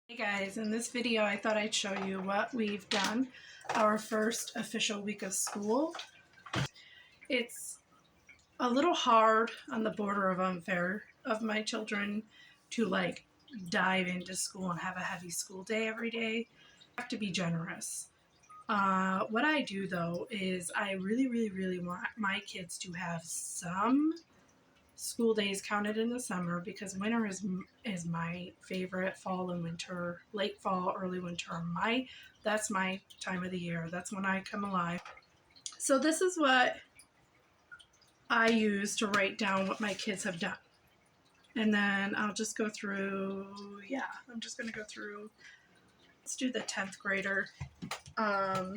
Hey guys, in this video I thought I'd show you what we've done our first official week of school. It's a little hard on the border of unfair of my children to dive into school and have a heavy school day every day. I have to be generous. What I do though is I really want my kids to have some school days counted in the summer because winter is my favorite. Fall and winter, late fall, early winter, that's my time of the year. That's when I come alive. So this is what I use to write down what my kids have done. And then I'll just go through, I'm just going to go through. Let's do the 10th grader. The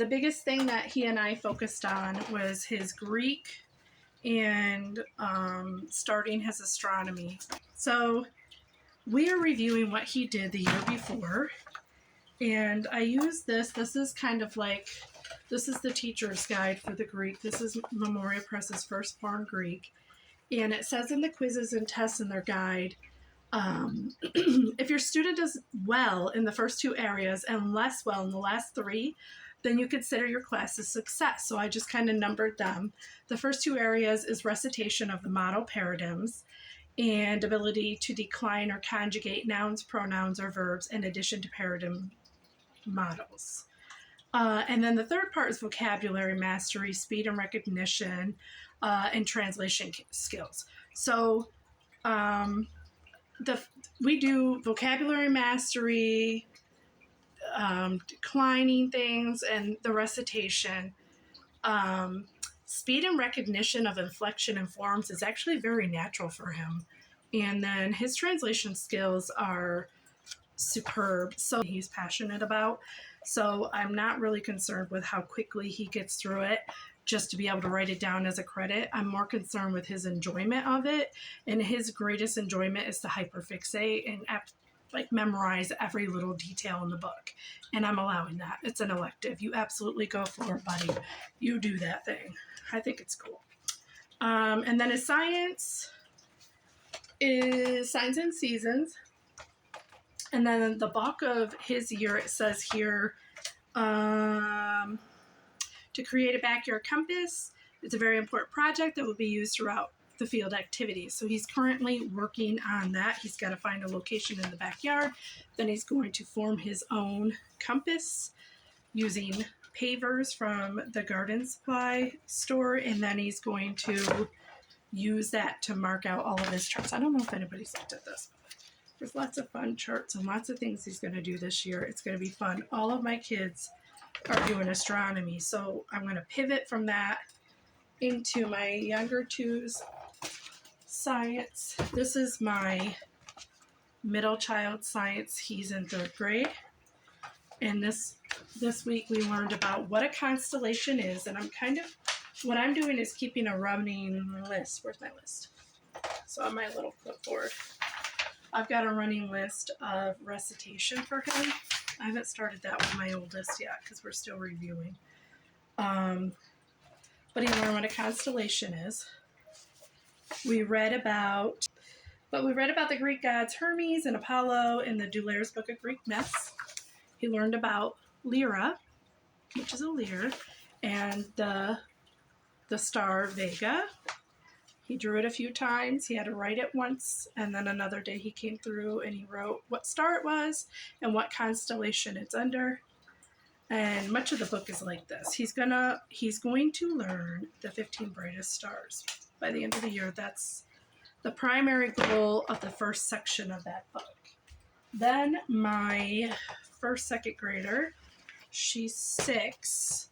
biggest thing that he and I focused on was his Greek and starting his astronomy. So we are reviewing what he did the year before, and I use this. This is the teacher's guide for the Greek. This is Memorial Press's Firstborn Greek, and it says in the quizzes and tests in their guide, if your student does well in the first two areas and less well in the last three, then you consider your class a success. So I just kind of numbered them. The first two areas is recitation of the model paradigms and ability to decline or conjugate nouns, pronouns, or verbs in addition to paradigm models. And then the third part is vocabulary mastery, speed and recognition, and translation skills. So we do vocabulary mastery, declining things, and the recitation. Speed and recognition of inflection and forms is actually very natural for him. And then his translation skills are superb. So he's passionate about. So I'm not really concerned with how quickly he gets through it just to be able to write it down as a credit. I'm more concerned with his enjoyment of it. And his greatest enjoyment is to hyperfixate and memorize every little detail in the book. And I'm allowing that. It's an elective. You absolutely go for it, buddy. You do that thing. I think it's cool. And then his science is Signs and Seasons. And then the bulk of his year, it says here, to create a backyard compass. It's a very important project that will be used throughout the field activities. So he's currently working on that. He's got to find a location in the backyard. Then he's going to form his own compass using pavers from the garden supply store. And then he's going to use that to mark out all of his charts. I don't know if anybody's looked at this. There's lots of fun charts and lots of things he's going to do this year. It's going to be fun. All of my kids are doing astronomy. So I'm going to pivot from that into my younger two's science. This is my middle child science. He's in 3rd grade. And this week we learned about what a constellation is. And what I'm doing is keeping a running list. Where's my list? So on my little clipboard, I've got a running list of recitation for him. I haven't started that with my oldest yet because we're still reviewing. But he learned what a constellation is. We read about the Greek gods Hermes and Apollo in the Dulair's Book of Greek Myths. He learned about Lyra, which is a lyre, and the star Vega. He drew it a few times. He had to write it once, and then another day he came through and he wrote what star it was and what constellation it's under. And much of the book is like this. He's going to learn the 15 brightest stars by the end of the year. That's the primary goal of the first section of that book. Then my second grader, she's 6,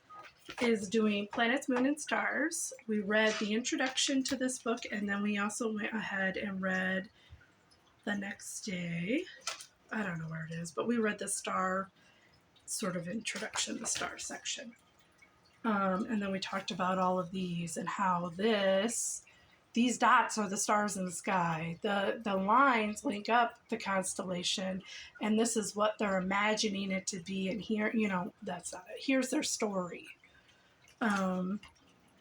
is doing Planets, Moon, and Stars. We read the introduction to this book, and then we also went ahead and read the next day. I don't know where it is, but we read the star sort of introduction, the star section. And then we talked about all of these and how these dots are the stars in the sky. The lines link up the constellation, and this is what they're imagining it to be. And here, that's not it. Here's their story.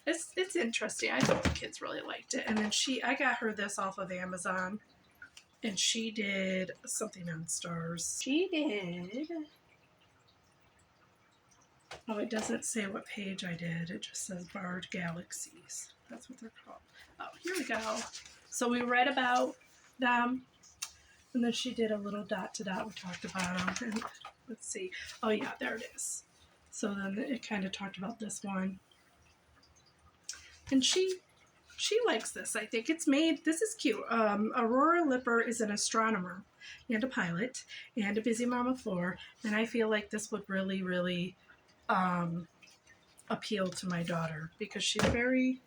It's interesting. I think the kids really liked it. And then I got her this off of Amazon. And she did something on stars. She did... Oh, it doesn't say what page I did. It just says Barred Galaxies. That's what they're called. Oh, here we go. So we read about them, and then she did a little dot to dot. We talked about them. And let's see. Oh, yeah, there it is. So then it kind of talked about this one. And she likes this. I think it's made, this is cute. Aurora Lipper is an astronomer and a pilot and a busy mom of four. And I feel like this would really, really appeal to my daughter because she's very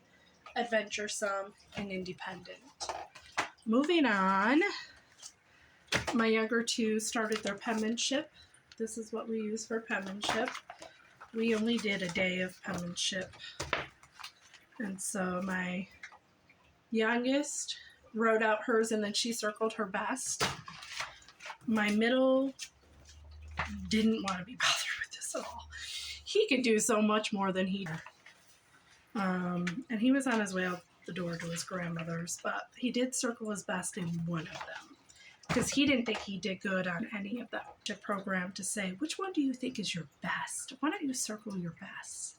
adventuresome and independent. Moving on, my younger two started their penmanship. This is what we use for penmanship. We only did a day of penmanship. And so my youngest wrote out hers and then she circled her best. My middle didn't want to be bothered with this at all. He could do so much more than he did. And he was on his way out the door to his grandmother's, but he did circle his best in one of them because he didn't think he did good on any of them. To program to say, which one do you think is your best? Why don't you circle your best?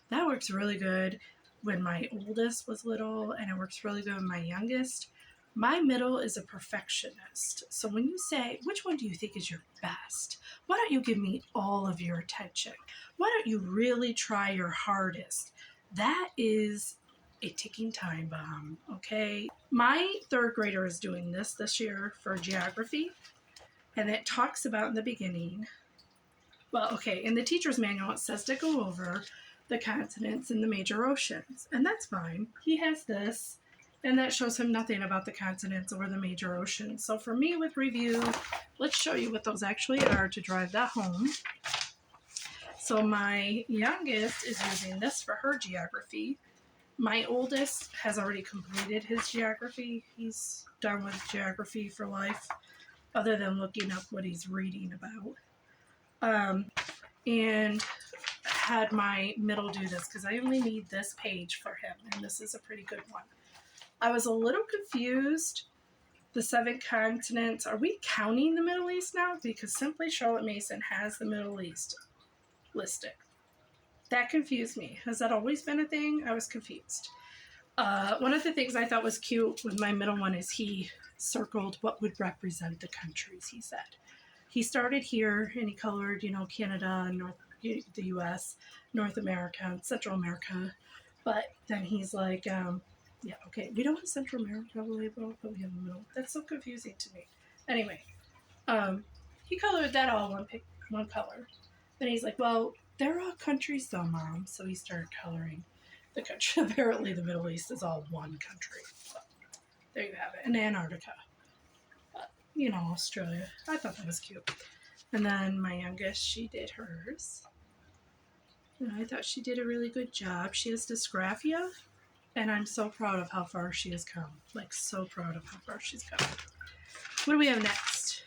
That works really good when my oldest was little, and it works really good with my youngest. My middle is a perfectionist. So when you say, which one do you think is your best? Why don't you give me all of your attention? Why don't you really try your hardest? That is a ticking time bomb, okay? My third grader is doing this year for geography, and it talks about in the beginning, well, okay, in the teacher's manual it says to go over the continents and the major oceans, and that's fine. He has this, and that shows him nothing about the continents or the major oceans. So for me with review, let's show you what those actually are to drive that home. So my youngest is using this for her geography. My oldest has already completed his geography. He's done with geography for life, other than looking up what he's reading about. And had my middle do this because I only need this page for him, and this is a pretty good one. I was a little confused. The 7 continents, are we counting the Middle East now? Because Simply Charlotte Mason has the Middle East listed. That confused me. Has that always been a thing? I was confused. One of the things I thought was cute with my middle one is he circled what would represent the countries, he said. He started here and he colored, Canada, the U.S., North America, and Central America. But then he's like, yeah, okay, we don't have Central America label, but we have the middle. That's so confusing to me. Anyway, he colored that all one color. Then he's like, well, they're all countries though, Mom. So he started coloring the country. Apparently the Middle East is all one country. So there you have it. And Antarctica. Australia. I thought that was cute. And then my youngest, she did hers. And I thought she did a really good job. She has dysgraphia. And I'm so proud of how far she has come. Like, so proud of how far she's come. What do we have next?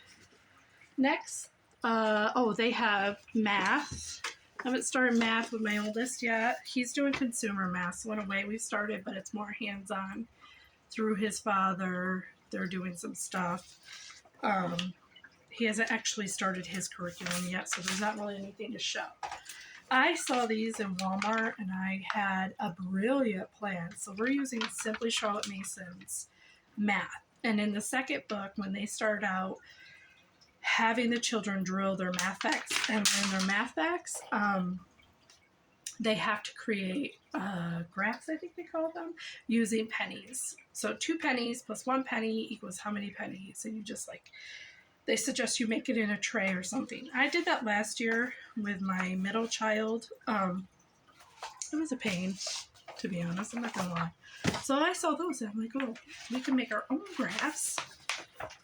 Next, they have math. I haven't started math with my oldest yet. He's doing consumer math. So in a way, we've started, but it's more hands-on through his father. They're doing some stuff. He hasn't actually started his curriculum yet, so there's not really anything to show. I saw these in Walmart, and I had a brilliant plan. So we're using Simply Charlotte Mason's math. And in the second book, when they start out having the children drill their math facts and learn their math facts, they have to create graphs, I think they call them, using pennies. So 2 pennies plus 1 penny equals how many pennies? And you just they suggest you make it in a tray or something. I did that last year with my middle child. It was a pain, to be honest. I'm not going to lie. So I saw those and I'm like, oh, we can make our own graphs.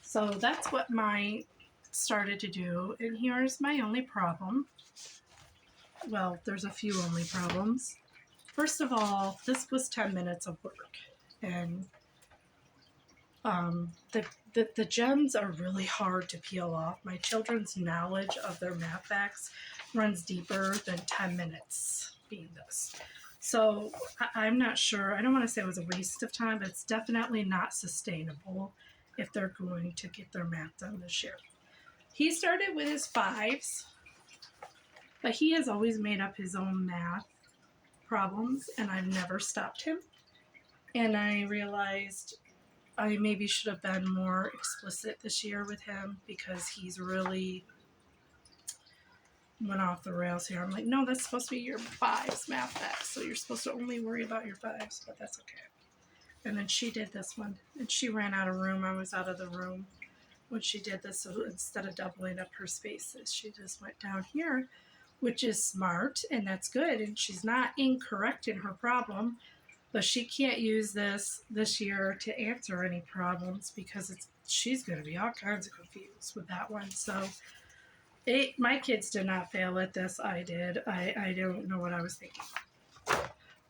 So that's what my started to do. And here's my only problem. Well, there's a few only problems. First of all, this was 10 minutes of work. And the gems are really hard to peel off. My children's knowledge of their math facts runs deeper than 10 minutes being this. So I'm not sure. I don't want to say it was a waste of time, but it's definitely not sustainable. if they're going to get their math done this year. He started with his 5s, but he has always made up his own math problems, and I've never stopped him. And I realized I maybe should have been more explicit this year with him, because he's really went off the rails here. I'm like, no, that's supposed to be your 5s math back, so you're supposed to only worry about your 5s, but that's okay. And then she did this one, and she ran out of room. I was out of the room when she did this, so instead of doubling up her spaces, she just went down here, which is smart, and that's good, and she's not incorrect in her problem, but she can't use this year to answer any problems, because she's going to be all kinds of confused with that one. So my kids did not fail at this. I did. I don't know what I was thinking.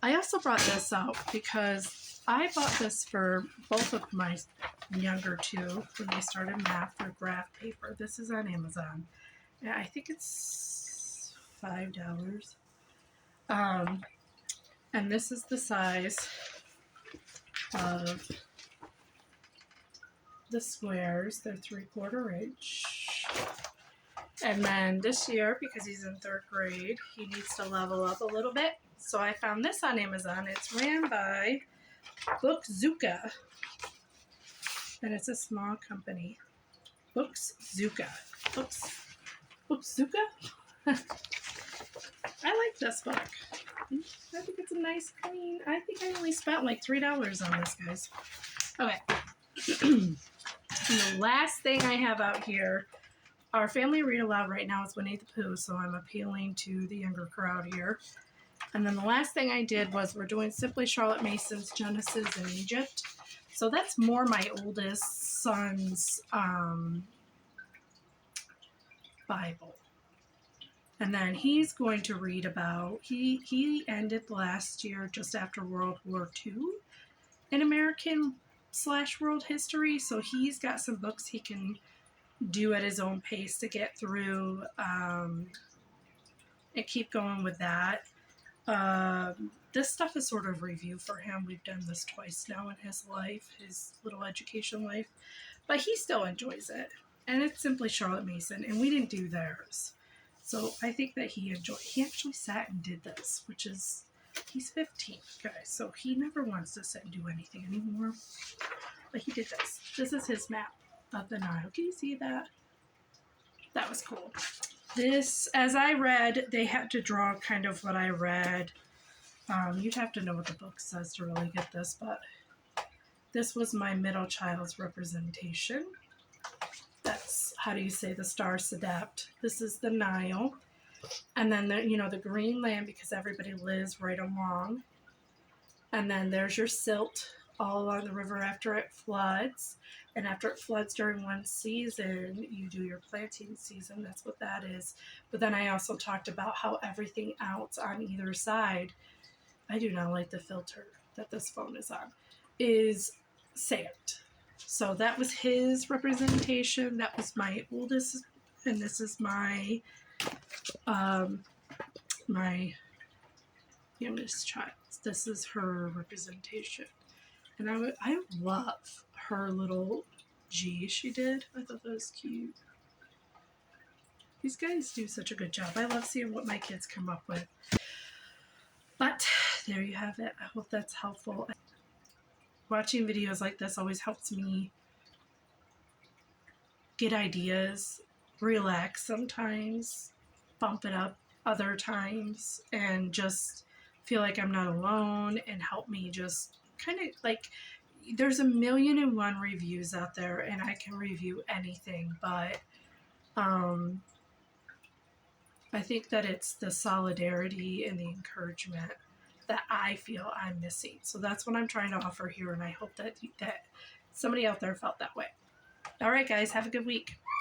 I also brought this out because I bought this for both of my younger two when they started math. Their graph paper. This is on Amazon. Yeah, I think it's $5. And this is the size of the squares. They're 3/4 inch. And then this year, because he's in 3rd grade, he needs to level up a little bit. So I found this on Amazon. It's ran by Bookzuka, and it's a small company. Bookzuka. Bookzuka? I like this book. I think it's a nice, clean. I think I only spent like $3 on this, guys. Okay. And the last thing I have out here, our family read aloud right now is Winnie the Pooh, so I'm appealing to the younger crowd here. And then the last thing I did was we're doing Simply Charlotte Mason's Genesis in Egypt. So that's more my oldest son's Bible. And then he's going to read about, he ended last year just after World War II in American/world history. So he's got some books he can do at his own pace to get through and keep going with that. This stuff is sort of review for him. We've done this twice now in his life, his little education life, but he still enjoys it. And it's Simply Charlotte Mason, and we didn't do theirs. So I think that he actually sat and did this, which is, he's 15, guys, so he never wants to sit and do anything anymore. But he did this. This is his map of the Nile. Can you see that? That was cool. This, as I read, they had to draw kind of what I read. You'd have to know what the book says to really get this, but this was my middle child's representation. That's, how do you say, the stars adapt. This is the Nile. And then, the green land, because everybody lives right along. And then there's your silt all along the river after it floods. And after it floods during one season, you do your planting season. That's what that is. But then I also talked about how everything else on either side, I do not like the filter that this phone is on, is sand. So that was his representation. That was my oldest, and this is my my youngest child. This is her representation. And I love her little G she did. I thought that was cute. These guys do such a good job. I love seeing what my kids come up with. But there you have it. I hope that's helpful. Watching videos like this always helps me get ideas, relax sometimes, bump it up other times, and just feel like I'm not alone, and help me just kind of like, there's 1,000,001 reviews out there, and I can review anything, but I think that it's the solidarity and the encouragement that I feel I'm missing. So that's what I'm trying to offer here, and I hope that somebody out there felt that way. All right, guys, have a good week.